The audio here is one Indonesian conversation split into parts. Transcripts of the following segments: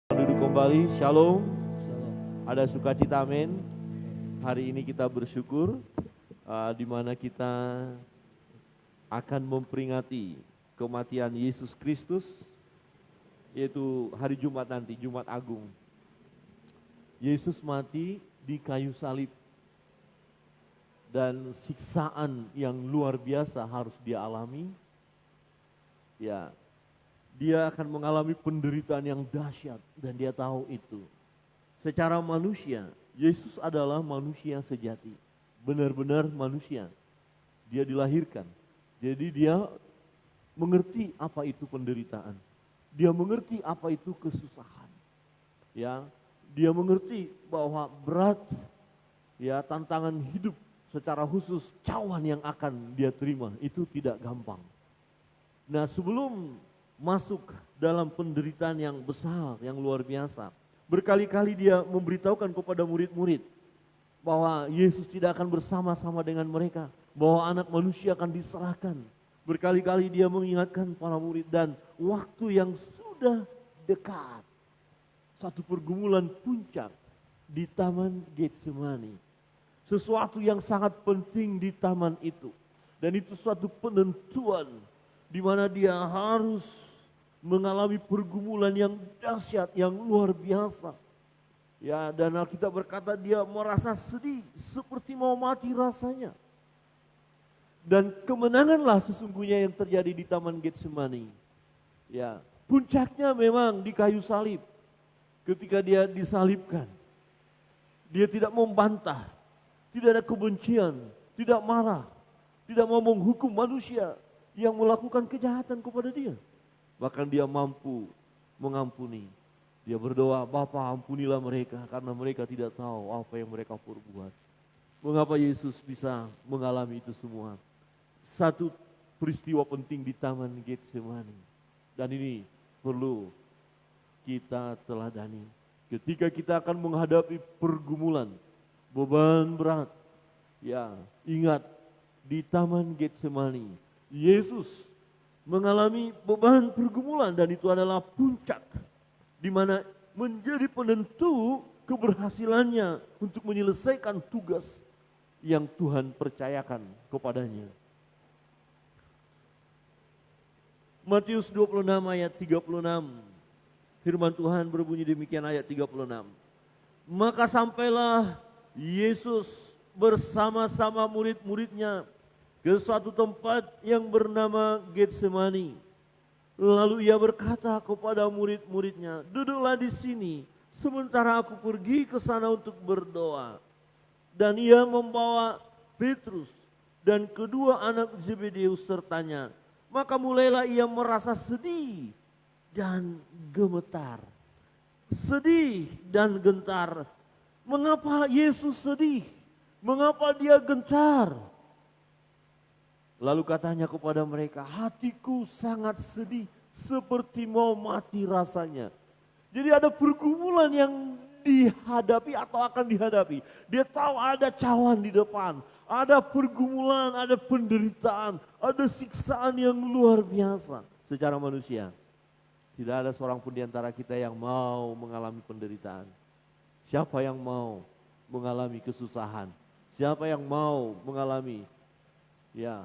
Duduk kembali, shalom. Shalom. Ada sukacita, amin. Hari ini kita bersyukur di mana kita akan memperingati kematian Yesus Kristus, yaitu hari Jumat nanti, Jumat Agung. Yesus mati di kayu salib dan siksaan yang luar biasa harus dia alami. Ya, dia akan mengalami penderitaan yang dahsyat dan dia tahu itu. Secara manusia, Yesus adalah manusia sejati, benar-benar manusia. Dia dilahirkan, jadi dia mengerti apa itu penderitaan. Dia mengerti apa itu kesusahan. Ya, dia mengerti bahwa berat ya tantangan hidup secara khusus cawan yang akan dia terima itu tidak gampang. Nah, sebelum masuk dalam penderitaan yang besar, yang luar biasa, berkali-kali dia memberitahukan kepada murid-murid bahwa Yesus tidak akan bersama-sama dengan mereka, bahwa anak manusia akan diserahkan. Berkali-kali dia mengingatkan para murid dan waktu yang sudah dekat, satu pergumulan puncak di Taman Getsemani. Sesuatu yang sangat penting di taman itu, dan itu suatu penentuan di mana dia harus mengalami pergumulan yang dahsyat, yang luar biasa. Ya, dan Alkitab berkata dia merasa sedih seperti mau mati rasanya. Dan kemenanganlah sesungguhnya yang terjadi di Taman Getsemani. Ya, puncaknya memang di kayu salib. Ketika dia disalibkan, dia tidak membantah, tidak ada kebencian, tidak marah, tidak mau menghukum manusia yang melakukan kejahatan kepada dia. Bahkan dia mampu mengampuni. Dia berdoa, Bapa ampunilah mereka karena mereka tidak tahu apa yang mereka perbuat. Mengapa Yesus bisa mengalami itu semua? Satu peristiwa penting di Taman Getsemani. Dan ini perlu kita teladani. Ketika kita akan menghadapi pergumulan, beban berat. Ya, ingat di Taman Getsemani, Yesus mengalami beban pergumulan dan itu adalah puncak di mana menjadi penentu keberhasilannya untuk menyelesaikan tugas yang Tuhan percayakan kepadanya. Matius 26 ayat 36, firman Tuhan berbunyi demikian ayat 36. Maka sampailah Yesus bersama-sama murid-muridnya ke suatu tempat yang bernama Getsemani. Lalu ia berkata kepada murid-muridnya, duduklah di sini sementara aku pergi ke sana untuk berdoa. Dan ia membawa Petrus dan kedua anak Zebedeus sertanya. Maka mulailah ia merasa sedih dan gemetar. Sedih dan gentar. Mengapa Yesus sedih? Mengapa dia gentar? Lalu katanya kepada mereka, hatiku sangat sedih seperti mau mati rasanya. Jadi ada pergumulan yang dihadapi atau akan dihadapi. Dia tahu ada cawan di depan, ada pergumulan, ada penderitaan, ada siksaan yang luar biasa secara manusia. Tidak ada seorang pun di antara kita yang mau mengalami penderitaan. Siapa yang mau mengalami kesusahan? Siapa yang mau mengalami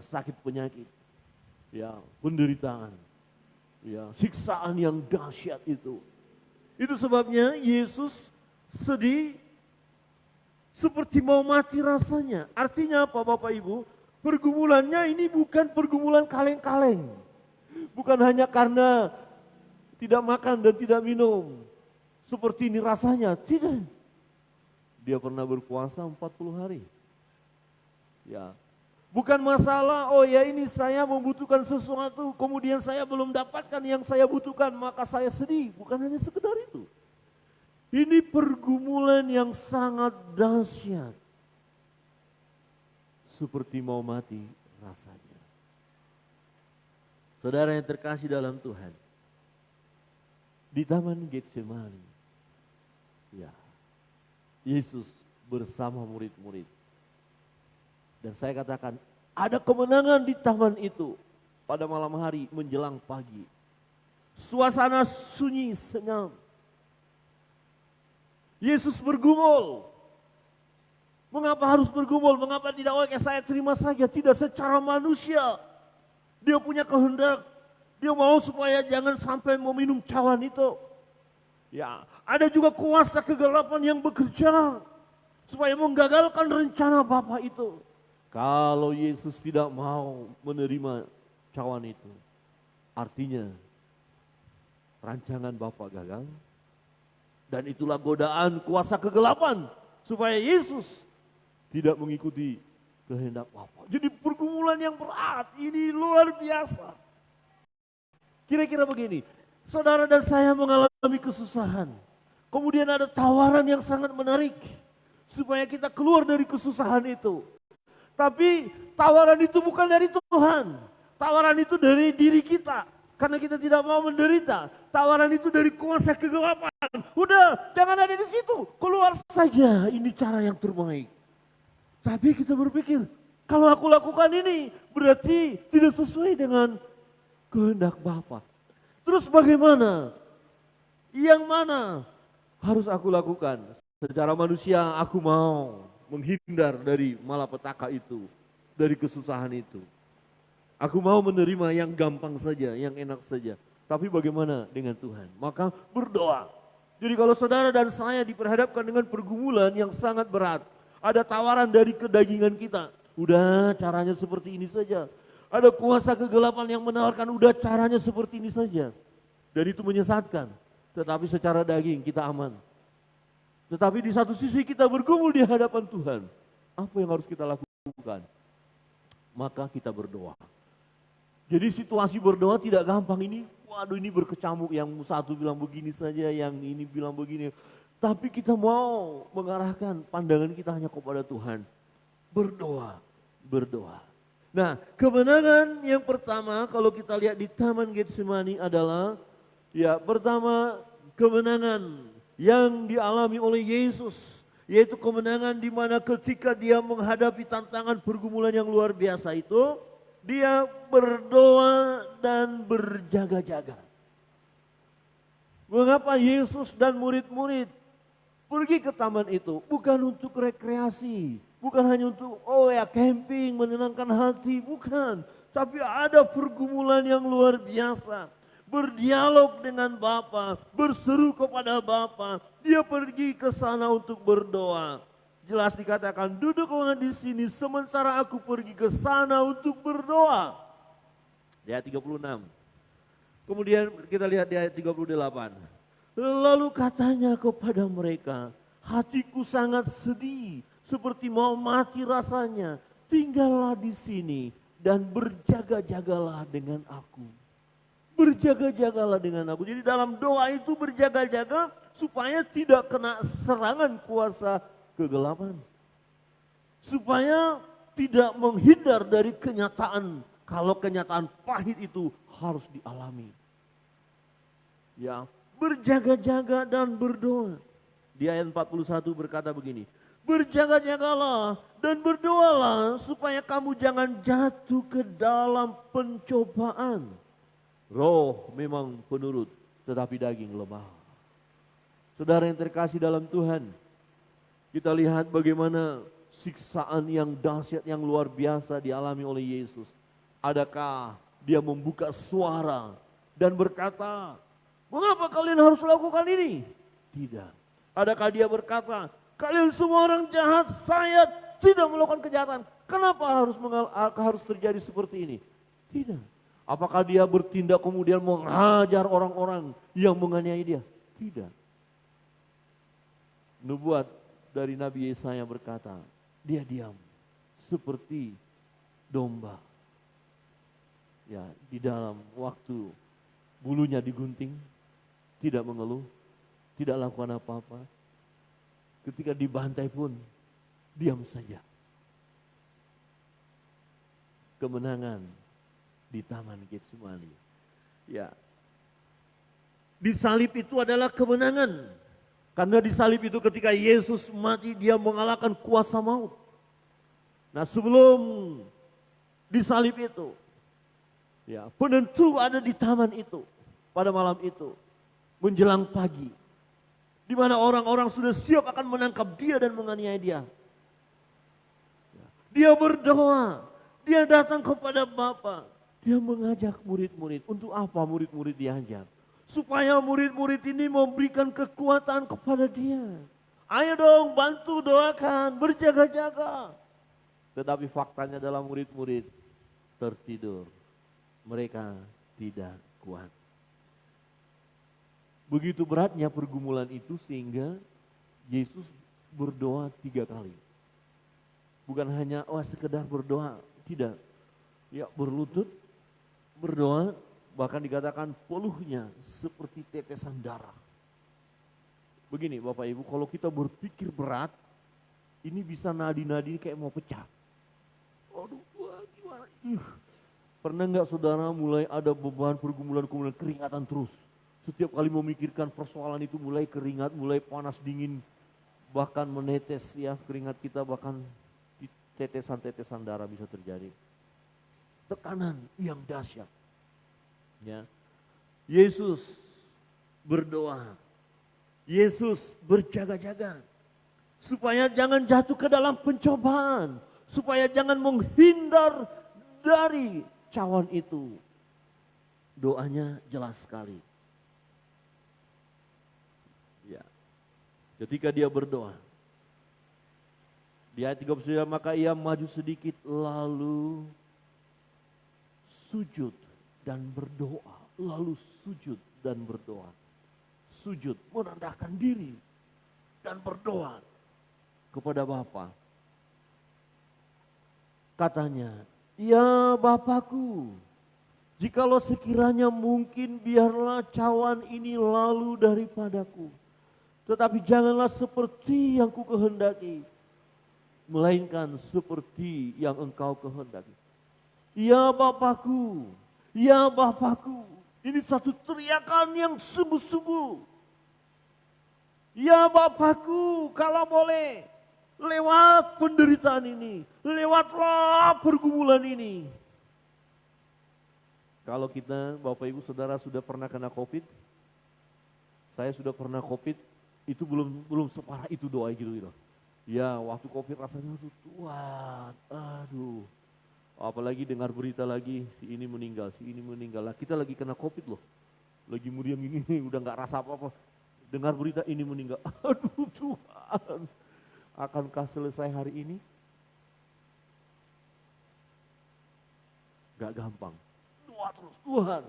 sakit penyakit, penderitaan, siksaan yang dahsyat itu. Itu sebabnya Yesus sedih seperti mau mati rasanya. Artinya apa Bapak Ibu? Pergumulannya ini bukan pergumulan kaleng-kaleng. Bukan hanya karena tidak makan dan tidak minum. Seperti ini rasanya, tidak. Dia pernah berpuasa 40 hari. Bukan masalah, ini saya membutuhkan sesuatu, kemudian saya belum dapatkan yang saya butuhkan, maka saya sedih. Bukan hanya sekedar itu. Ini pergumulan yang sangat dahsyat. Seperti mau mati rasanya. Saudara yang terkasih dalam Tuhan. Di Taman Getsemani. Yesus bersama murid-murid. Dan saya katakan, ada kemenangan di taman itu pada malam hari menjelang pagi. Suasana sunyi senyap. Yesus bergumul. Mengapa harus bergumul? Mengapa tidak, oke saya terima saja? Tidak, secara manusia. Dia punya kehendak. Dia mau supaya jangan sampai meminum cawan itu. Ya, ada juga kuasa kegelapan yang bekerja supaya menggagalkan rencana Bapa itu. Kalau Yesus tidak mau menerima cawan itu, artinya rancangan Bapa gagal. Dan itulah godaan kuasa kegelapan supaya Yesus tidak mengikuti kehendak Bapa. Jadi pergumulan yang berat ini luar biasa. Kira-kira begini, saudara dan saya mengalami kesusahan. Kemudian ada tawaran yang sangat menarik supaya kita keluar dari kesusahan itu. Tapi tawaran itu bukan dari Tuhan. Tawaran itu dari diri kita. Karena kita tidak mau menderita. Tawaran itu dari kuasa kegelapan. Udah, jangan ada di situ. Keluar saja, ini cara yang terbaik. Tapi kita berpikir, kalau aku lakukan ini berarti tidak sesuai dengan kehendak Bapa. Terus bagaimana? Yang mana harus aku lakukan? Secara manusia aku mau menghindar dari malapetaka itu, dari kesusahan itu. Aku mau menerima yang gampang saja, yang enak saja. Tapi bagaimana dengan Tuhan? Maka berdoa. Jadi kalau saudara dan saya diperhadapkan dengan pergumulan yang sangat berat, ada tawaran dari kedagingan kita. Udah caranya seperti ini saja. Ada kuasa kegelapan yang menawarkan udah caranya seperti ini saja. Dan itu menyesatkan. Tetapi secara daging kita aman. Tetapi di satu sisi kita bergumul di hadapan Tuhan. Apa yang harus kita lakukan? Maka kita berdoa. Jadi situasi berdoa tidak gampang ini. Waduh, ini berkecamuk, yang satu bilang begini saja, yang ini bilang begini. Tapi kita mau mengarahkan pandangan kita hanya kepada Tuhan. Berdoa, berdoa. Nah, kemenangan yang pertama kalau kita lihat di Taman Getsemani adalah, ya pertama kemenangan yang dialami oleh Yesus. Yaitu kemenangan di mana ketika dia menghadapi tantangan pergumulan yang luar biasa itu, dia berdoa dan berjaga-jaga. Mengapa Yesus dan murid-murid pergi ke taman itu? Bukan untuk rekreasi, bukan hanya untuk camping, menenangkan hati, bukan. Tapi ada pergumulan yang luar biasa. Berdialog dengan Bapa, berseru kepada Bapa. Dia pergi ke sana untuk berdoa. Jelas dikatakan, duduklah di sini sementara aku pergi ke sana untuk berdoa. Di ayat 36. Kemudian kita lihat di ayat 38. Lalu katanya kepada mereka, hatiku sangat sedih, seperti mau mati rasanya. Tinggallah di sini dan berjaga-jagalah dengan aku. Berjaga-jagalah dengan aku. Jadi dalam doa itu berjaga-jaga supaya tidak kena serangan kuasa kegelapan. Supaya tidak menghindar dari kenyataan. Kalau kenyataan pahit itu harus dialami. Ya, berjaga-jaga dan berdoa. Di ayat 41 berkata begini. Berjaga-jagalah dan berdoalah supaya kamu jangan jatuh ke dalam pencobaan. Roh memang penurut, tetapi daging lemah. Saudara yang terkasih dalam Tuhan, kita lihat bagaimana siksaan yang dahsyat, yang luar biasa dialami oleh Yesus. Adakah dia membuka suara dan berkata, mengapa kalian harus lakukan ini? Tidak. Adakah dia berkata, kalian semua orang jahat, saya tidak melakukan kejahatan. Kenapa harus terjadi seperti ini? Tidak. Apakah dia bertindak kemudian menghajar orang-orang yang menganiaya dia? Tidak. Nubuat dari Nabi Yesaya berkata, dia diam seperti domba. Ya, di dalam waktu bulunya digunting, tidak mengeluh, tidak lakukan apa-apa. Ketika dibantai pun, diam saja. Kemenangan di Taman Getsemani. Ya. Di salib itu adalah kemenangan. Karena di salib itu ketika Yesus mati, dia mengalahkan kuasa maut. Nah, sebelum di salib itu, ya, penentu ada di taman itu pada malam itu menjelang pagi. Di mana orang-orang sudah siap akan menangkap dia dan menganiaya dia. Dia berdoa, dia datang kepada Bapa. Dia mengajak murid-murid. Untuk apa murid-murid diajak? Supaya murid-murid ini memberikan kekuatan kepada dia. Ayo dong bantu doakan, berjaga-jaga. Tetapi faktanya adalah murid-murid tertidur. Mereka tidak kuat. Begitu beratnya pergumulan itu sehingga Yesus berdoa 3 kali. Bukan hanya sekedar berdoa, tidak. Ya berlutut, berdoa, bahkan dikatakan peluhnya seperti tetesan darah. Begini Bapak Ibu, kalau kita berpikir berat, ini bisa nadi-nadi kayak mau pecah. Aduh, gimana? Pernah nggak saudara mulai ada beban pergumulan keringatan terus? Setiap kali memikirkan persoalan itu mulai keringat, mulai panas dingin, bahkan menetes ya keringat kita, bahkan tetesan-tetesan darah bisa terjadi. Tekanan yang dahsyat. Ya. Yesus berdoa. Yesus berjaga-jaga. Supaya jangan jatuh ke dalam pencobaan. Supaya jangan menghindar dari cawan itu. Doanya jelas sekali. Ya. Ketika dia berdoa. Di ayat 39, maka ia maju sedikit lalu sujud dan berdoa. Lalu sujud dan berdoa. Sujud, merendahkan diri dan berdoa kepada Bapa. Katanya, ya Bapakku, jikalau sekiranya mungkin biarlah cawan ini lalu daripadaku. Tetapi janganlah seperti yang ku kehendaki, melainkan seperti yang Engkau kehendaki. Ya Bapakku, ya Bapakku. Ini satu teriakan yang sungguh-sungguh. Ya Bapakku, kalau boleh lewat penderitaan ini, lewatlah pergumulan ini. Kalau kita Bapak Ibu Saudara sudah pernah kena COVID, saya sudah pernah COVID, itu belum separah itu doa gitu. Ya waktu COVID rasanya tuh Tuhan, aduh. Apalagi dengar berita lagi si ini meninggal. Lah kita lagi kena COVID loh. Lagi meriang ini udah gak rasa apa-apa. Dengar berita ini meninggal. Aduh Tuhan, akankah selesai hari ini? Gak gampang. Doa terus Tuhan.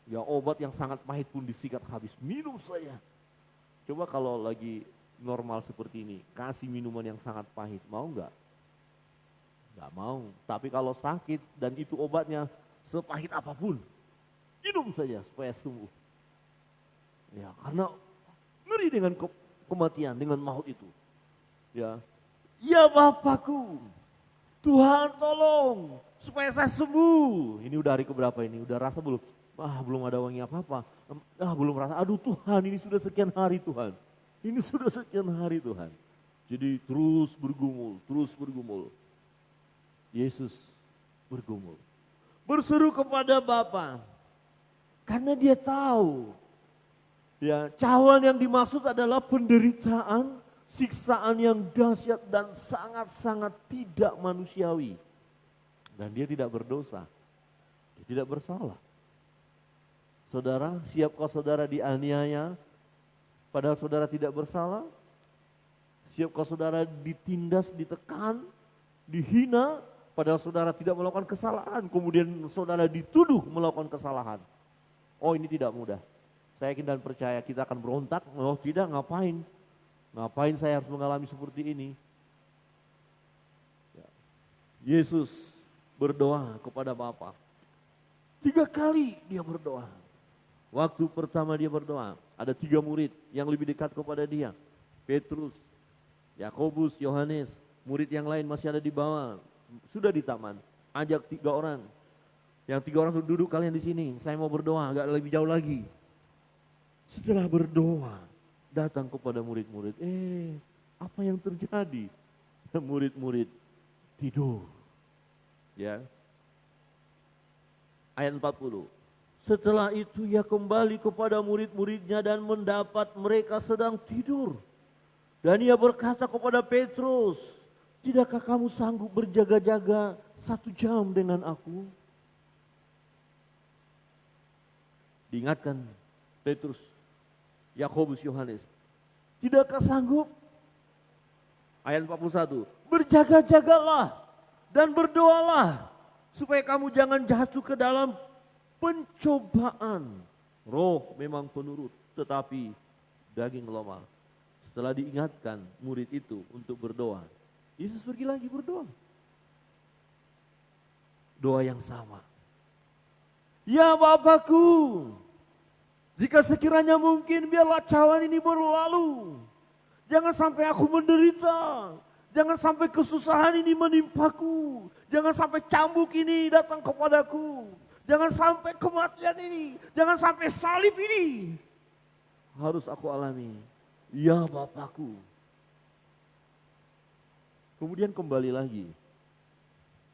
Ya obat yang sangat pahit pun disikat habis. Minum saya. Coba kalau lagi normal seperti ini, kasih minuman yang sangat pahit, mau gak? Gak mau, tapi kalau sakit dan itu obatnya sepahit apapun, minum saja supaya sembuh. Ya, karena ngeri dengan kematian, dengan maut itu. Ya, ya Bapakku, Tuhan tolong supaya saya sembuh. Ini udah hari keberapa ini? Udah rasa belum? Belum ada wangi apa-apa. Belum rasa. Aduh Tuhan, ini sudah sekian hari Tuhan. Ini sudah sekian hari Tuhan. Jadi terus bergumul, Yesus bergumul, berseru kepada Bapa, karena dia tahu ya cawan yang dimaksud adalah penderitaan, siksaan yang dahsyat dan sangat-sangat tidak manusiawi. Dan dia tidak berdosa, dia tidak bersalah. Saudara, siapkah saudara dianiaya padahal saudara tidak bersalah? Siapkah saudara ditindas, ditekan, dihina padahal saudara tidak melakukan kesalahan, kemudian saudara dituduh melakukan kesalahan? Oh ini tidak mudah. Saya yakin dan percaya kita akan berontak, oh tidak, ngapain saya harus mengalami seperti ini. Yesus berdoa kepada Bapa. 3 kali dia berdoa. Waktu pertama dia berdoa, ada 3 murid yang lebih dekat kepada dia. Petrus, Yakobus, Yohanes, murid yang lain masih ada di bawah. Sudah di taman, ajak 3 orang. Yang 3 orang sudah duduk, kalian di sini, saya mau berdoa, agak lebih jauh lagi. Setelah berdoa, datang kepada murid-murid. Apa yang terjadi? Murid-murid tidur. Ya. Ayat 40. Setelah itu ia kembali kepada murid-muridnya dan mendapat mereka sedang tidur. Dan ia berkata kepada Petrus, tidakkah kamu sanggup berjaga-jaga 1 jam dengan aku? Diingatkan Petrus, Yakobus, Yohanes, tidakkah sanggup? Ayat 41, berjaga-jagalah dan berdoalah supaya kamu jangan jatuh ke dalam pencobaan. Roh memang penurut, tetapi daging lemah. Setelah diingatkan murid itu untuk berdoa, Yesus pergi lagi berdoa. Doa yang sama. Ya Bapakku, jika sekiranya mungkin biarlah cawan ini berlalu. Jangan sampai aku menderita. Jangan sampai kesusahan ini menimpaku. Jangan sampai cambuk ini datang kepadaku. Jangan sampai kematian ini. Jangan sampai salib ini harus aku alami. Ya Bapakku. Kemudian kembali lagi.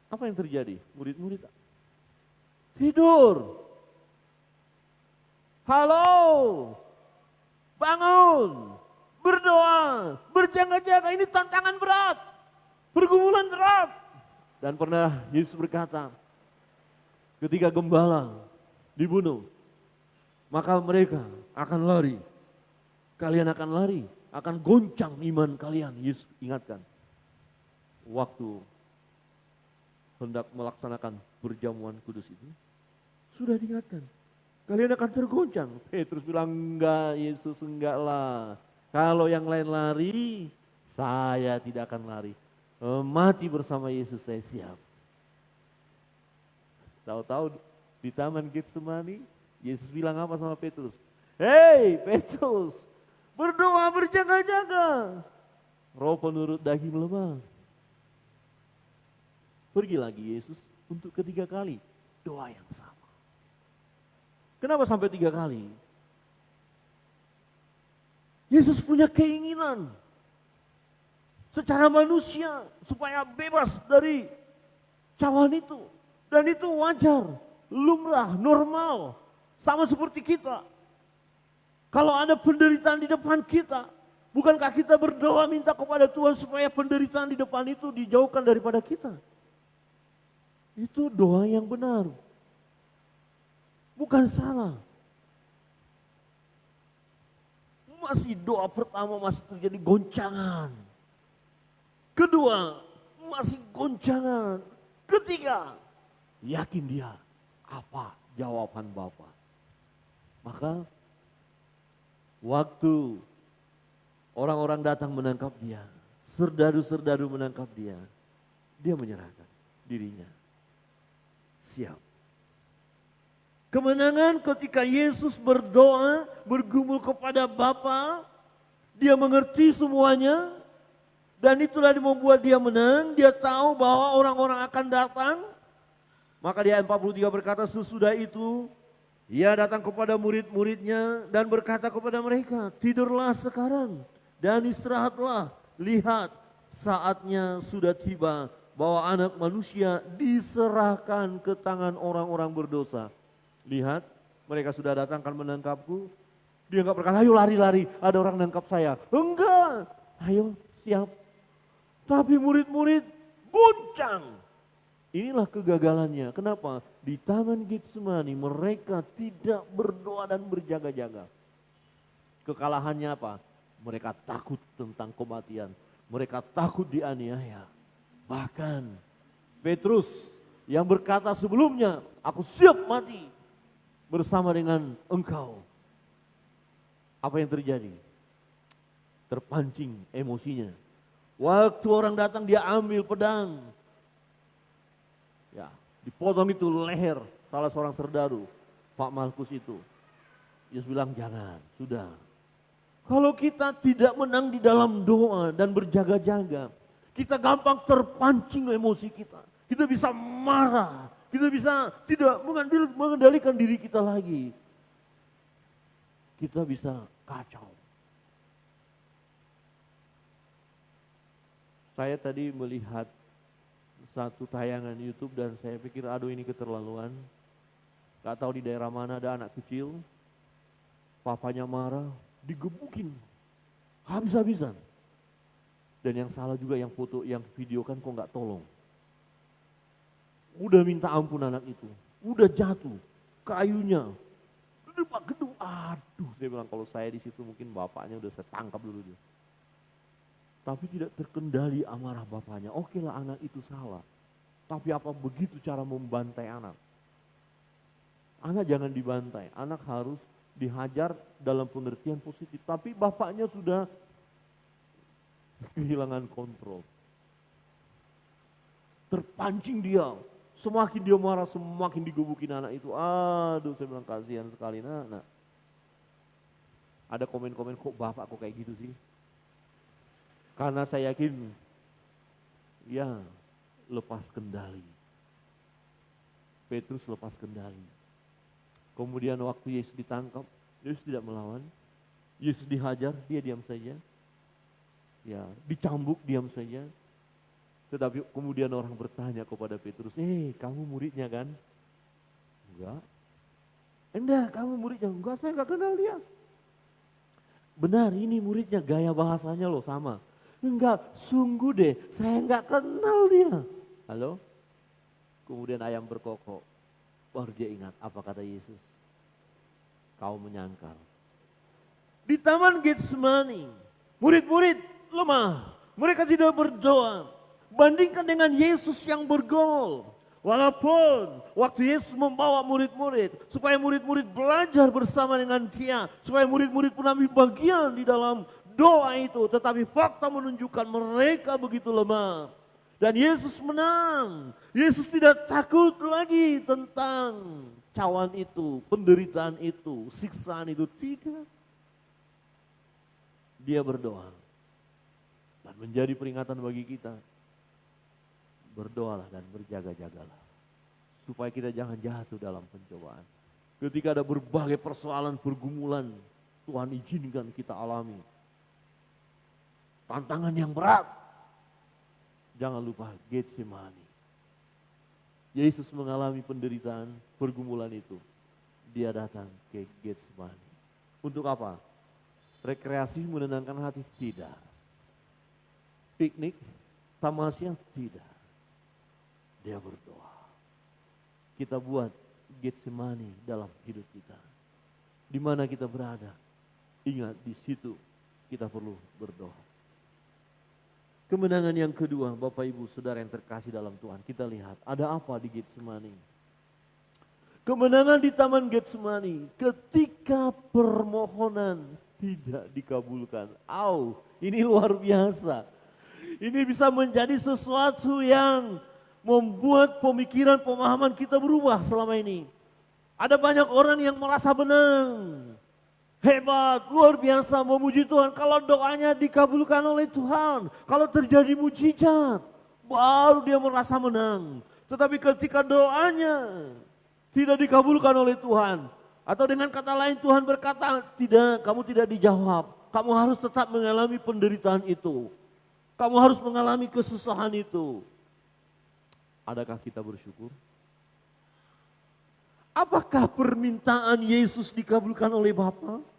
Apa yang terjadi? Murid-murid tidur. Halo, bangun, berdoa, berjaga-jaga. Ini tantangan berat, pergumulan berat. Dan pernah Yesus berkata, ketika gembala dibunuh, maka mereka akan lari. Kalian akan lari, akan goncang iman kalian. Yesus ingatkan, waktu hendak melaksanakan perjamuan kudus itu, sudah diingatkan. Kalian akan tergoncang. Petrus bilang, enggak Yesus, enggak lah. Kalau yang lain lari, saya tidak akan lari. Mati bersama Yesus saya siap. Tahu-tahu di Taman Getsemani, Yesus bilang apa sama Petrus? Hei Petrus, berdoa berjaga-jaga. Roh penurut daging lemah. Pergi lagi Yesus untuk ketiga kali. Doa yang sama. Kenapa sampai 3 kali? Yesus punya keinginan secara manusia supaya bebas dari cawan itu. Dan itu wajar, lumrah, normal. Sama seperti kita. Kalau ada penderitaan di depan kita, bukankah kita berdoa minta kepada Tuhan supaya penderitaan di depan itu dijauhkan daripada kita? Itu doa yang benar. Bukan salah. Masih doa pertama masih terjadi goncangan. Kedua, masih goncangan. Ketiga, yakin dia apa jawaban Bapa. Maka waktu orang-orang datang menangkap dia, serdadu-serdadu menangkap dia, dia menyerahkan dirinya. Siap. Kemenangan ketika Yesus berdoa, bergumul kepada Bapa, dia mengerti semuanya, dan itulah yang membuat dia menang. Dia tahu bahwa orang-orang akan datang. Maka di ayat 43 berkata, sesudah itu ia datang kepada murid-muridnya dan berkata kepada mereka, tidurlah sekarang dan istirahatlah. Lihat, saatnya sudah tiba bahwa anak manusia diserahkan ke tangan orang-orang berdosa. Lihat, mereka sudah datang akan menangkapku. Dia enggak berkata, ayo lari-lari, ada orang nangkap saya. Enggak, ayo siap. Tapi murid-murid goncang. Inilah kegagalannya. Kenapa? Di Taman Getsemani mereka tidak berdoa dan berjaga-jaga. Kekalahannya apa? Mereka takut tentang kematian. Mereka takut dianiaya. Bahkan Petrus yang berkata sebelumnya, aku siap mati bersama dengan engkau. Apa yang terjadi? Terpancing emosinya. Waktu orang datang dia ambil pedang. Ya, dipotong itu leher salah seorang serdadu, Pak Malkus itu. Yesus bilang jangan, sudah. Kalau kita tidak menang di dalam doa dan berjaga-jaga, kita gampang terpancing emosi kita. Kita bisa marah, kita bisa tidak mengendalikan diri kita lagi. Kita bisa kacau. Saya tadi melihat satu tayangan YouTube dan saya pikir aduh ini keterlaluan. Gak tahu di daerah mana ada anak kecil, papanya marah, digebukin habis-habisan. Dan yang salah juga yang foto, yang video kan kok gak tolong. Udah minta ampun anak itu, udah jatuh, kayunya, gedebak gedung, aduh saya bilang kalau saya di situ mungkin bapaknya udah saya tangkap dulu dia. Tapi tidak terkendali amarah bapaknya, oke lah anak itu salah. Tapi apa begitu cara membantai anak? Anak jangan dibantai, anak harus dihajar dalam pengertian positif. Tapi bapaknya sudah kehilangan kontrol. Terpancing dia, semakin dia marah semakin digebukin anak itu. Aduh saya bilang kasihan sekali nak. Ada komen-komen kok bapak kok kayak gitu sih. Karena saya yakin ya lepas kendali. Petrus lepas kendali. Kemudian waktu Yesus ditangkap, Yesus tidak melawan. Yesus dihajar, dia diam saja. Ya, dicambuk diam saja. Tetapi kemudian orang bertanya kepada Petrus, kamu muridnya kan? Enggak. Enggak, kamu muridnya? Enggak, saya enggak kenal dia. Benar, ini muridnya, gaya bahasanya loh sama. Enggak, sungguh deh, saya enggak kenal dia. Halo? Kemudian ayam berkokok. Baru dia ingat apa kata Yesus. Kau menyangkal. Di taman Getsemani, murid-murid lemah. Mereka tidak berdoa. Bandingkan dengan Yesus yang bergol. Walaupun waktu Yesus membawa murid-murid. Supaya murid-murid belajar bersama dengan dia. Supaya murid-murid pun ambil bagian di dalam doa itu. Tetapi fakta menunjukkan mereka begitu lemah. Dan Yesus menang. Yesus tidak takut lagi tentang cawan itu, penderitaan itu, siksaan itu. Tidak. Dia berdoa. Dan menjadi peringatan bagi kita. Berdoalah dan berjaga-jagalah. Supaya kita jangan jatuh dalam pencobaan. Ketika ada berbagai persoalan, pergumulan, Tuhan izinkan kita alami. Tantangan yang berat. Jangan lupa Getsemani. Yesus mengalami penderitaan, pergumulan itu. Dia datang ke Getsemani. Untuk apa? Rekreasi menenangkan hati? Tidak. Piknik, tamasya? Tidak. Dia berdoa. Kita buat Getsemani dalam hidup kita. Di mana kita berada, ingat di situ kita perlu berdoa. Kemenangan yang kedua, Bapak Ibu Saudara yang terkasih dalam Tuhan, kita lihat ada apa di Getsemani. Kemenangan di Taman Getsemani ketika permohonan tidak dikabulkan. Ini luar biasa. Ini bisa menjadi sesuatu yang membuat pemikiran, pemahaman kita berubah selama ini. Ada banyak orang yang merasa menang. Hebat, luar biasa memuji Tuhan kalau doanya dikabulkan oleh Tuhan. Kalau terjadi mujizat, baru dia merasa menang. Tetapi ketika doanya tidak dikabulkan oleh Tuhan. Atau dengan kata lain Tuhan berkata, tidak, kamu tidak dijawab. Kamu harus tetap mengalami penderitaan itu. Kamu harus mengalami kesusahan itu. Adakah kita bersyukur? Apakah permintaan Yesus dikabulkan oleh Bapa?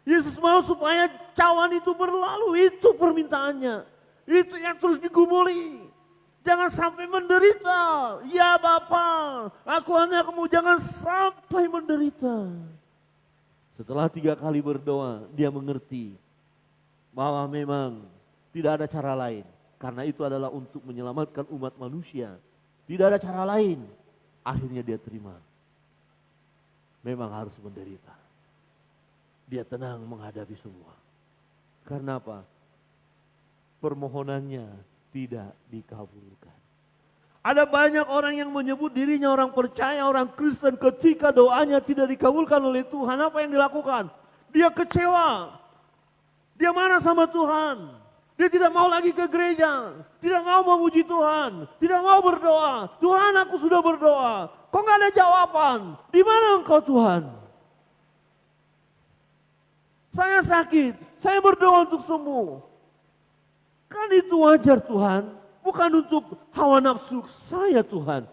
Yesus mau supaya cawan itu berlalu, itu permintaannya. Itu yang terus digumuli. Jangan sampai menderita. Ya Bapa, aku hanya kamu jangan sampai menderita. Setelah 3 kali berdoa, dia mengerti bahwa memang tidak ada cara lain. Karena itu adalah untuk menyelamatkan umat manusia. Tidak ada cara lain. Akhirnya dia terima. Memang harus menderita. Dia tenang menghadapi semua. Karena apa? Permohonannya tidak dikabulkan. Ada banyak orang yang menyebut dirinya orang percaya, orang Kristen, ketika doanya tidak dikabulkan oleh Tuhan. Apa yang dilakukan? Dia kecewa. Dia marah sama Tuhan. Dia tidak mau lagi ke gereja. Tidak mau memuji Tuhan. Tidak mau berdoa. Tuhan, aku sudah berdoa. Kok gak ada jawaban? Di mana engkau Tuhan? Saya sakit, saya berdoa untuk sembuh. Kan itu wajar Tuhan, bukan untuk hawa nafsu saya Tuhan.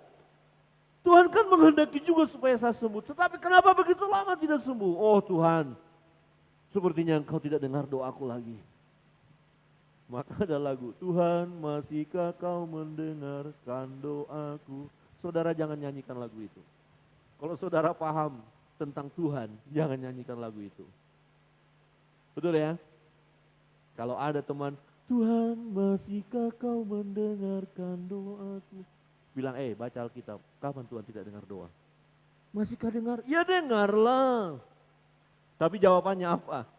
Tuhan kan menghendaki juga supaya saya sembuh. Tetapi kenapa begitu lama tidak sembuh? Oh Tuhan, sepertinya Engkau tidak dengar doaku lagi. Maka ada lagu, Tuhan masihkah kau mendengarkan doaku. Saudara jangan nyanyikan lagu itu. Kalau saudara paham tentang Tuhan, jangan nyanyikan lagu itu. Betul ya? Kalau ada teman, Tuhan masihkah kau mendengarkan doaku. Bilang, baca Alkitab, kapan Tuhan tidak dengar doa? Masihkah dengar? Ya dengarlah. Tapi jawabannya apa?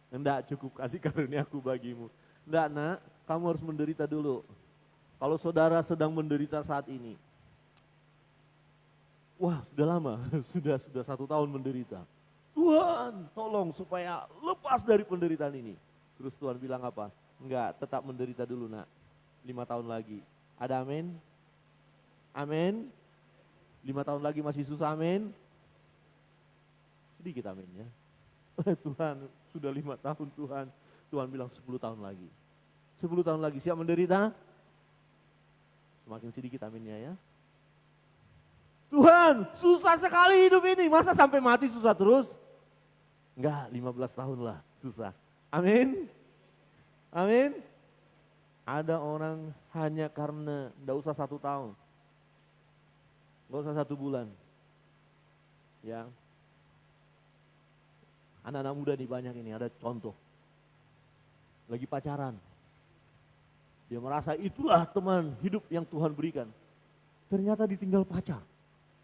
Enggak, cukup kasih karuniaku bagimu. Enggak nak, kamu harus menderita dulu. Kalau saudara sedang menderita saat ini. Wah sudah lama, sudah 1 tahun menderita. Tuhan tolong supaya lepas dari penderitaan ini. Terus Tuhan bilang apa? Enggak, tetap menderita dulu nak. 5 tahun lagi. Ada amin? Amin? 5 tahun lagi masih susah amin? Sedikit amin ya. Tuhan sudah 5 tahun Tuhan. Tuhan bilang 10 tahun lagi. 10 tahun lagi siap menderita? Semakin sedikit aminnya ya. Tuhan susah sekali hidup ini. Masa sampai mati susah terus? Enggak, 15 tahun lah susah. Amin? Amin? Ada orang hanya karena enggak usah 1 tahun. Enggak usah 1 bulan. Ya. Anak-anak muda nih banyak ini, ada contoh. Lagi pacaran. Dia merasa itulah teman hidup yang Tuhan berikan. Ternyata ditinggal pacar.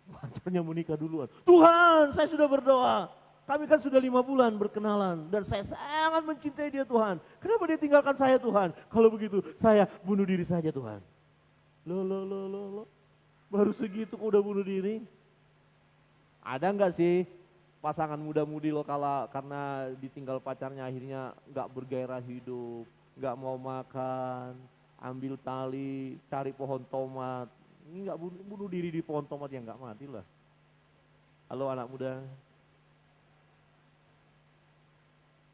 Pacarnya menikah duluan. Tuhan, saya sudah berdoa. Kami kan sudah 5 bulan berkenalan. Dan saya sangat mencintai dia Tuhan. Kenapa dia tinggalkan saya Tuhan? Kalau begitu saya bunuh diri saja Tuhan. Loh. Baru segitu kok udah bunuh diri? Ada enggak sih pasangan muda-mudi lo karena ditinggal pacarnya akhirnya enggak bergairah hidup. Enggak mau makan. Ambil tali, cari pohon tomat. Ini enggak bunuh diri di pohon tomat yang enggak mati lah. Halo anak muda.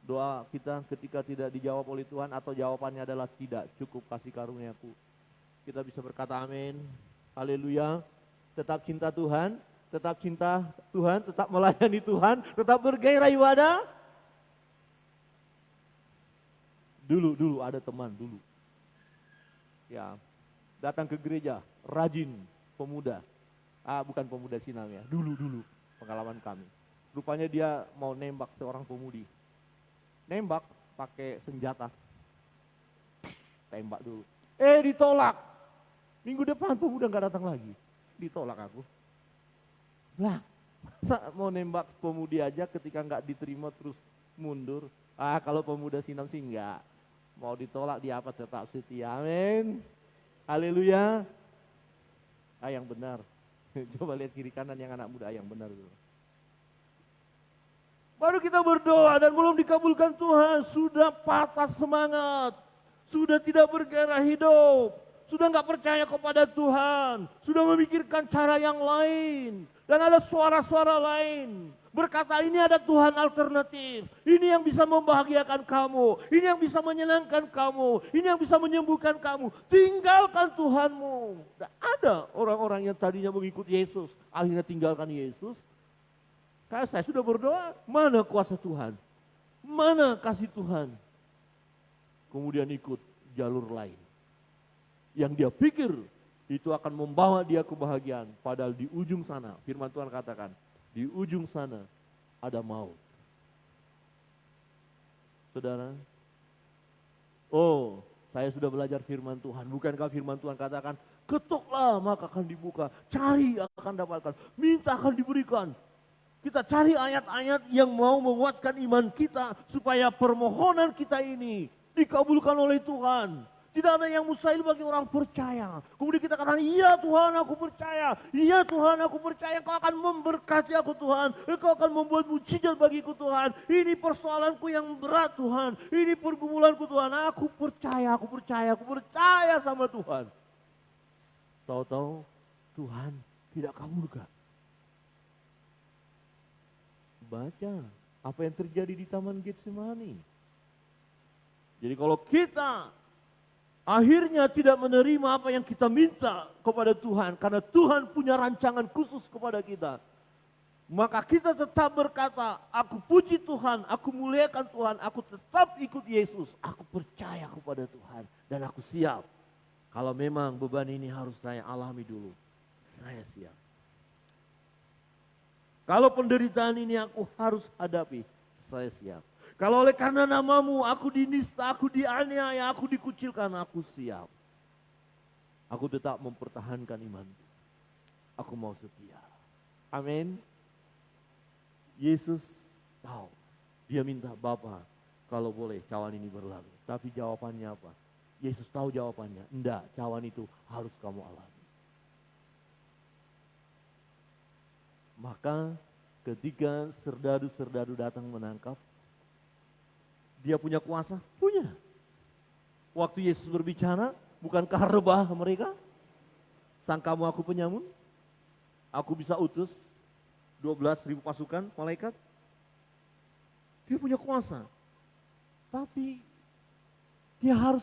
Doa kita ketika tidak dijawab oleh Tuhan atau jawabannya adalah tidak, cukup kasih karuniaku. Kita bisa berkata amin. Haleluya. Tetap cinta Tuhan, tetap melayani Tuhan, tetap bergairah ibadah. Dulu ada teman dulu. Ya, datang ke gereja, rajin pemuda. Bukan pemuda Sinam ya, dulu pengalaman kami. Rupanya dia mau nembak seorang pemudi. Nembak pakai senjata. Tembak dulu. Ditolak. Minggu depan pemuda gak datang lagi. Ditolak aku. Lah, masa mau nembak pemudi aja ketika gak diterima terus mundur. Kalau pemuda Sinam sih enggak. Mau ditolak dia apa tetap setia. Amin. Haleluya. Yang benar. Coba lihat kiri kanan yang anak muda yang benar dulu. Baru kita berdoa dan belum dikabulkan Tuhan, sudah patah semangat, sudah tidak bergairah hidup, sudah nggak percaya kepada Tuhan, sudah memikirkan cara yang lain. Dan ada suara-suara lain berkata ini ada Tuhan alternatif, ini yang bisa membahagiakan kamu, ini yang bisa menyenangkan kamu, ini yang bisa menyembuhkan kamu. Tinggalkan Tuhanmu. Dan ada orang-orang yang tadinya mengikuti Yesus, akhirnya tinggalkan Yesus. Karena saya sudah berdoa, mana kuasa Tuhan? Mana kasih Tuhan? Kemudian ikut jalur lain. Yang dia pikir itu akan membawa dia kebahagiaan. Padahal di ujung sana, firman Tuhan katakan, di ujung sana ada maut. Saudara, saya sudah belajar firman Tuhan. Bukankah firman Tuhan katakan, ketuklah maka akan dibuka, cari akan dapatkan, minta akan diberikan. Kita cari ayat-ayat yang mau menguatkan iman kita supaya permohonan kita ini dikabulkan oleh Tuhan. Tidak ada yang mustahil bagi orang percaya. Kemudian kita katakan, iya Tuhan aku percaya. Iya Tuhan aku percaya Kau akan memberkati aku Tuhan. Kau akan membuat mujizat bagiku Tuhan. Ini persoalanku yang berat Tuhan. Ini pergumulanku Tuhan. Aku percaya sama Tuhan. Tahu-tahu Tuhan tidak kabulkan. Baca apa yang terjadi di Taman Getsemani. Jadi kalau kita akhirnya tidak menerima apa yang kita minta kepada Tuhan. Karena Tuhan punya rancangan khusus kepada kita. Maka kita tetap berkata, aku puji Tuhan, aku muliakan Tuhan, aku tetap ikut Yesus. Aku percaya kepada Tuhan dan aku siap. Kalau memang beban ini harus saya alami dulu, saya siap. Kalau penderitaan ini aku harus hadapi, saya siap. Kalau oleh karena namamu aku dinista, aku dianiaya, aku dikucilkan, aku siap. Aku tetap mempertahankan imanku. Aku mau setia. Amin. Yesus tahu. Dia minta, Bapa, kalau boleh cawan ini berlalu. Tapi jawabannya apa? Yesus tahu jawabannya. Enggak, cawan itu harus kamu alami. Maka ketika serdadu-serdadu datang menangkap, dia punya kuasa? Punya. Waktu Yesus berbicara, bukankah rebah mereka? Sangkamu aku penyamun? Aku bisa utus 12.000 pasukan malaikat? Dia punya kuasa. Tapi dia harus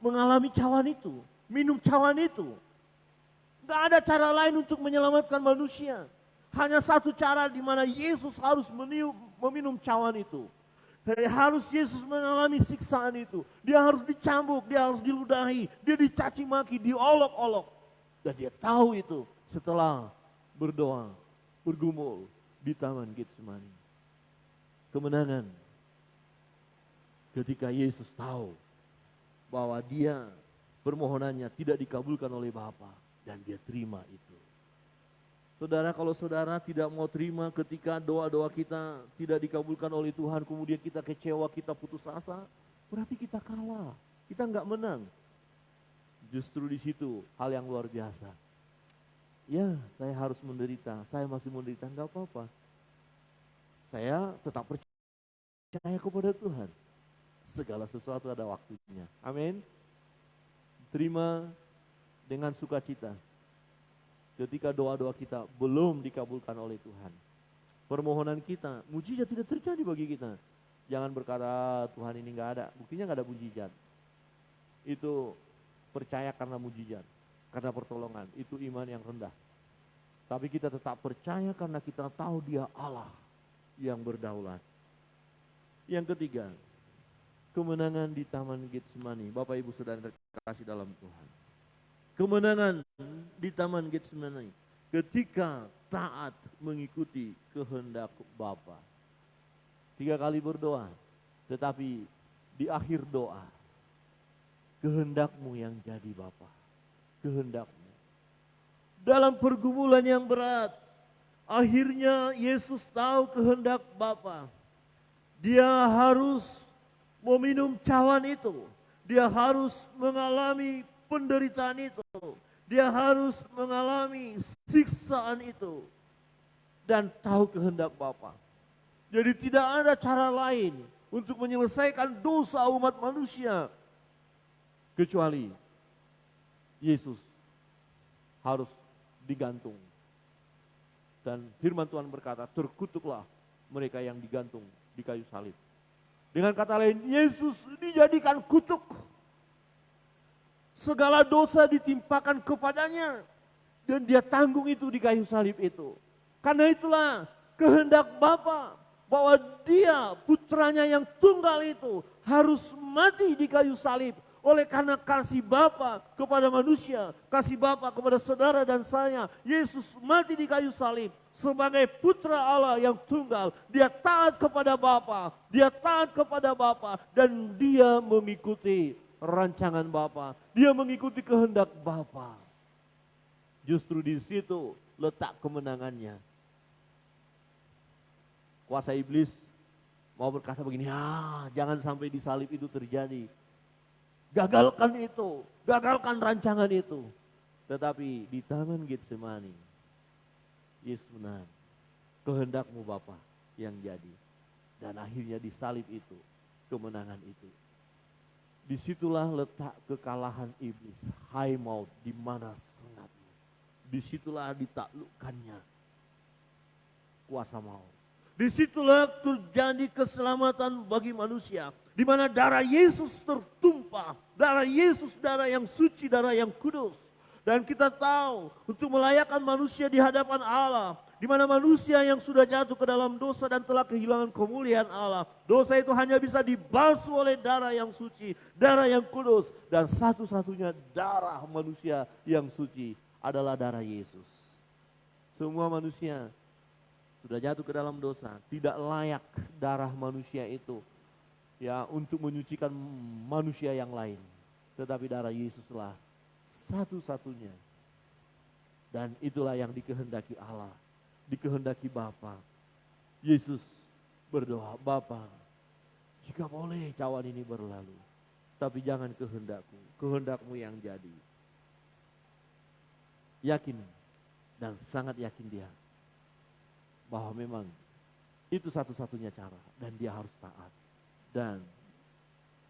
mengalami cawan itu, minum cawan itu. Gak ada cara lain untuk menyelamatkan manusia. Hanya satu cara di mana Yesus harus meminum cawan itu. Harus Yesus mengalami siksaan itu. Dia harus dicambuk, dia harus diludahi, dia dicaci maki, diolok-olok. Dan dia tahu itu setelah berdoa, bergumul di Taman Getsemani. Kemenangan ketika Yesus tahu bahwa dia permohonannya tidak dikabulkan oleh Bapa dan dia terima itu. Saudara, kalau saudara tidak mau terima ketika doa-doa kita tidak dikabulkan oleh Tuhan, kemudian kita kecewa, kita putus asa, berarti kita kalah, kita enggak menang. Justru di situ hal yang luar biasa. Ya, saya harus menderita, saya masih menderita, enggak apa-apa. Saya tetap percaya kepada Tuhan. Segala sesuatu ada waktunya. Amin. Terima dengan sukacita. Ketika doa-doa kita belum dikabulkan oleh Tuhan. Permohonan kita, mujizat tidak terjadi bagi kita. Jangan berkata Tuhan ini enggak ada, buktinya enggak ada mujizat. Itu percaya karena mujizat, karena pertolongan, itu iman yang rendah. Tapi kita tetap percaya karena kita tahu Dia Allah yang berdaulat. Yang ketiga, kemenangan di Taman Getsemani. Bapak Ibu Saudara terkasih dalam Tuhan. Kemenangan di Taman Getsemani ketika taat mengikuti kehendak Bapa. 3 kali berdoa, tetapi di akhir doa, kehendakmu yang jadi Bapa, kehendakmu. Dalam pergumulan yang berat, akhirnya Yesus tahu kehendak Bapa. Dia harus meminum cawan itu, dia harus mengalami penderitaan itu, dia harus mengalami siksaan itu dan tahu kehendak Bapa. Jadi tidak ada cara lain untuk menyelesaikan dosa umat manusia kecuali Yesus harus digantung. Dan firman Tuhan berkata, terkutuklah mereka yang digantung di kayu salib. Dengan kata lain, Yesus dijadikan kutuk. Segala dosa ditimpakan kepadanya dan dia tanggung itu di kayu salib itu. Karena itulah kehendak Bapa bahwa dia putranya yang tunggal itu harus mati di kayu salib. Oleh karena kasih Bapa kepada manusia, kasih Bapa kepada saudara dan saya, Yesus mati di kayu salib sebagai putra Allah yang tunggal. Dia taat kepada Bapa, dia taat kepada Bapa dan dia mengikuti rancangan Bapa. Dia mengikuti kehendak Bapa. Justru di situ letak kemenangannya. Kuasa iblis mau berkata begini, jangan sampai di salib itu terjadi. Gagalkan itu, gagalkan rancangan itu. Tetapi di Taman Getsemani, Yesus menang. Kehendakmu Bapa yang jadi. Dan akhirnya di salib itu, kemenangan itu. Disitulah letak kekalahan iblis. Hai maut, di mana sengatmu. Disitulah ditaklukkannya kuasa maut. Disitulah terjadi keselamatan bagi manusia. di mana darah Yesus tertumpah, darah Yesus, darah yang suci, darah yang kudus. Dan kita tahu untuk melayakkan manusia di hadapan Allah, di mana manusia yang sudah jatuh ke dalam dosa dan telah kehilangan kemuliaan Allah. Dosa itu hanya bisa dibasuh oleh darah yang suci, darah yang kudus. Dan satu-satunya darah manusia yang suci adalah darah Yesus. Semua manusia sudah jatuh ke dalam dosa, tidak layak darah manusia itu ya untuk menyucikan manusia yang lain. Tetapi darah Yesuslah satu-satunya. Dan itulah yang dikehendaki Allah, dikehendaki Bapa. Yesus berdoa, Bapa, jika boleh cawan ini berlalu, tapi jangan kehendakku, kehendakmu yang jadi. Yakin dan sangat yakin dia bahwa memang itu satu-satunya cara dan dia harus taat. Dan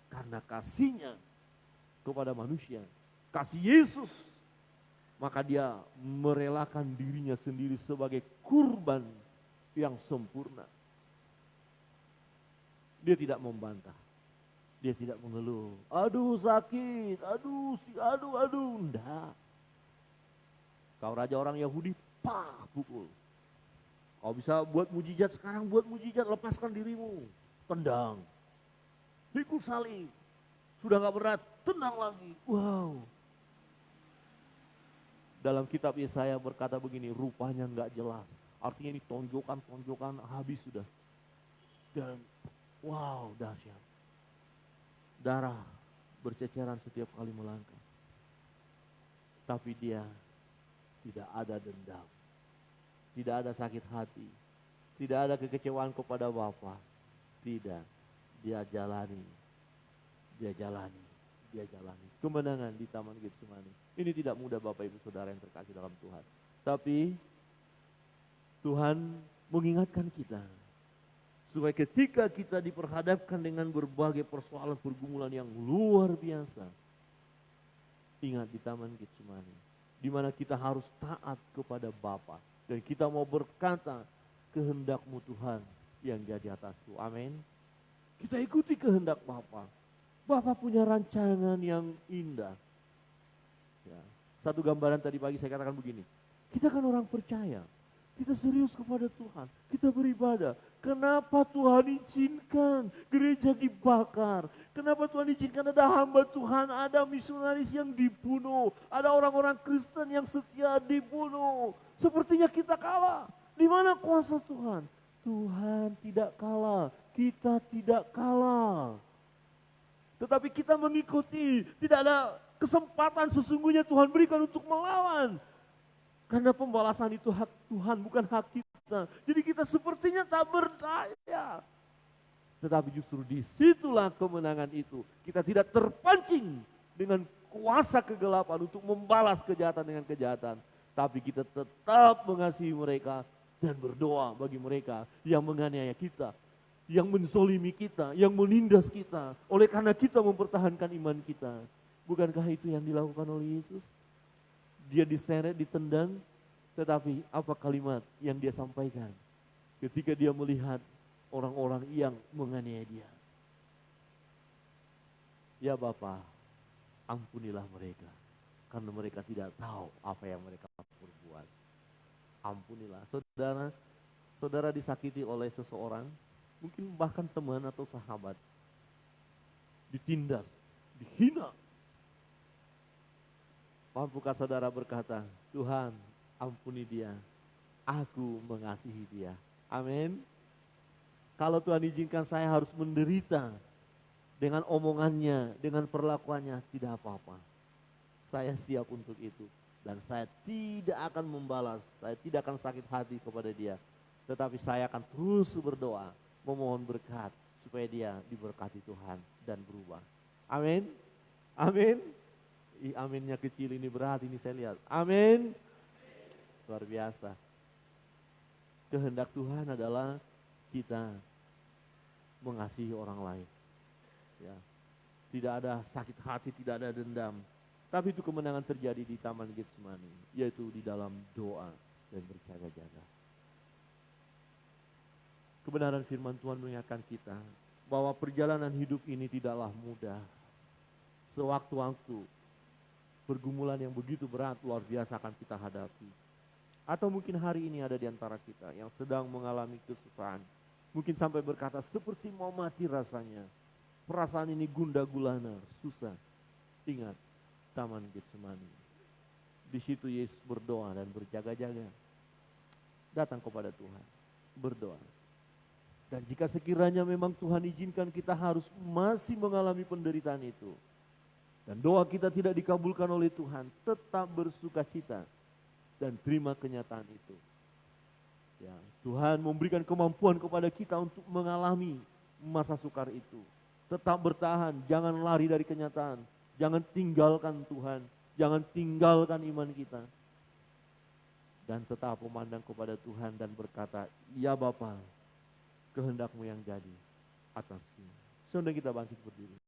karena kasihnya kepada manusia, kasih Yesus, maka dia merelakan dirinya sendiri sebagai kurban yang sempurna. Dia tidak membantah, dia tidak mengeluh, aduh sakit, aduh, enggak. Kau raja orang Yahudi, pukul. Kau bisa buat mujizat sekarang, buat mujizat, lepaskan dirimu, tendang. Pikul salib, sudah gak berat, tendang lagi, wow. Dalam kitab Yesaya berkata begini, rupanya nggak jelas. Artinya ini tonjokan habis sudah. Dan wow, dahsyat. Darah berceceran setiap kali melangkah. Tapi dia tidak ada dendam. Tidak ada sakit hati. Tidak ada kekecewaan kepada Bapa. Tidak. Dia jalani. Kemenangan di Taman Getsemani. Ini tidak mudah Bapak Ibu Saudara yang terkasih dalam Tuhan. Tapi Tuhan mengingatkan kita supaya ketika kita diperhadapkan dengan berbagai persoalan pergumulan yang luar biasa, ingat di Taman Getsemani, di mana kita harus taat kepada Bapa dan kita mau berkata, kehendakmu Tuhan yang jadi atasku. Amin. Kita ikuti kehendak Bapa. Bapa punya rancangan yang indah. Ya. Satu gambaran tadi pagi saya katakan begini, kita kan orang percaya, kita serius kepada Tuhan, kita beribadah. Kenapa Tuhan izinkan gereja dibakar? Kenapa Tuhan izinkan ada hamba Tuhan, ada misionaris yang dibunuh, ada orang-orang Kristen yang setia dibunuh? Sepertinya kita kalah. Di mana kuasa Tuhan? Tuhan tidak kalah, kita tidak kalah. Tetapi kita mengikuti, tidak ada kesempatan sesungguhnya Tuhan berikan untuk melawan. Karena pembalasan itu hak Tuhan, bukan hak kita. Jadi kita sepertinya tak berdaya. Tetapi justru disitulah kemenangan itu. Kita tidak terpancing dengan kuasa kegelapan untuk membalas kejahatan dengan kejahatan. Tapi kita tetap mengasihi mereka dan berdoa bagi mereka yang menganiaya kita, yang menzolimi kita, yang menindas kita. Oleh karena kita mempertahankan iman kita. Bukankah itu yang dilakukan oleh Yesus? Dia diseret, ditendang, tetapi apa kalimat yang dia sampaikan ketika dia melihat orang-orang yang menganiaya dia? Ya Bapa, ampunilah mereka, karena mereka tidak tahu apa yang mereka perbuat. Ampunilah. Saudara disakiti oleh seseorang, mungkin bahkan teman atau sahabat, ditindas, dihina. Mampukah saudara berkata, Tuhan ampuni dia, aku mengasihi dia. Amin. Kalau Tuhan izinkan saya harus menderita dengan omongannya, dengan perlakuannya, tidak apa-apa. Saya siap untuk itu. Dan saya tidak akan membalas, saya tidak akan sakit hati kepada dia. Tetapi saya akan terus berdoa, memohon berkat supaya dia diberkati Tuhan dan berubah. Amin. Amin. Aminnya kecil ini berat, ini saya lihat. Amin. Luar biasa. Kehendak Tuhan adalah kita mengasihi orang lain. Ya. Tidak ada sakit hati, tidak ada dendam. Tapi itu kemenangan terjadi di Taman Getsemani, yaitu di dalam doa dan berjaga-jaga. Kebenaran firman Tuhan mengingatkan kita bahwa perjalanan hidup ini tidaklah mudah. Sewaktu-waktu pergumulan yang begitu berat luar biasa akan kita hadapi. Atau mungkin hari ini ada di antara kita yang sedang mengalami kesusahan. Mungkin sampai berkata seperti mau mati rasanya. Perasaan ini gundah gulana, susah. Ingat, Taman Getsemani. Di situ Yesus berdoa dan berjaga-jaga. Datang kepada Tuhan, berdoa. Dan jika sekiranya memang Tuhan izinkan kita harus masih mengalami penderitaan itu, dan doa kita tidak dikabulkan oleh Tuhan, tetap bersukacita dan terima kenyataan itu. Ya, Tuhan memberikan kemampuan kepada kita untuk mengalami masa sukar itu. Tetap bertahan, jangan lari dari kenyataan, jangan tinggalkan Tuhan, jangan tinggalkan iman kita. Dan tetap memandang kepada Tuhan dan berkata, ya Bapa, kehendakmu yang jadi atasku. Saudara kita bangkit berdiri.